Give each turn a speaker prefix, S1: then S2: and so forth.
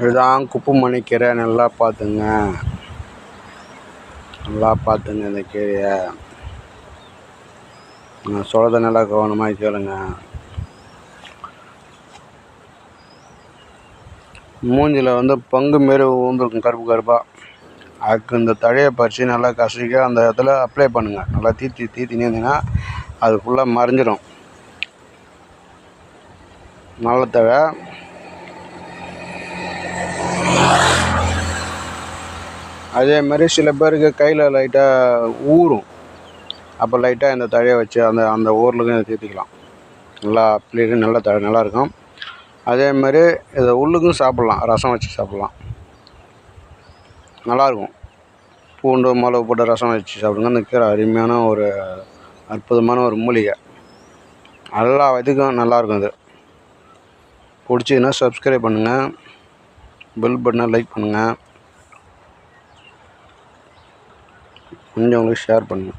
S1: இதுதான் குப்பைமேனி கீரை. நல்லா பார்த்துங்க, நல்லா பார்த்துங்க இந்த கீரையை. நான் சொல்கிறத நல்லா கவனமாக கேளுங்க. மூஞ்சியில் பங்கு மாரி ஊந்துருக்கும் கருப்பு கருப்பாக. அதுக்கு இந்த தழையை பறித்து நல்லா கசக்கி அந்த இடத்துல அப்ளை பண்ணுங்கள். நல்லா தீத்தினே இருந்தீங்கன்னா அது ஃபுல்லாக மறைஞ்சிடும். நல்ல தழை. அதேமாதிரி சில பேருக்கு கையில் லைட்டாக ஊறும். அப்போ லைட்டாக இந்த தழையை வச்சு அந்த அந்த ஊரலுக்கும் தீர்த்திக்கலாம். நல்லா அப்ளை நல்ல தழை நல்லாயிருக்கும். அதேமாதிரி இதை உள்ளுக்கும் சாப்பிட்லாம், ரசம் வச்சு சாப்பிட்லாம், நல்லாயிருக்கும். பூண்டு மிளகு போட்டு ரசம் வச்சு சாப்பிடுங்க. இந்த கீரை அருமையான ஒரு அற்புதமான ஒரு மூலிகை. எல்லா வயதுக்கும் நல்லாயிருக்கும். இது பிடிச்சிதுன்னா சப்ஸ்கிரைப் பண்ணுங்கள், பெல் பட்டனை லைக் பண்ணுங்கள், கொஞ்சம் உங்களுக்கு ஷேர் பண்ணுங்கள்.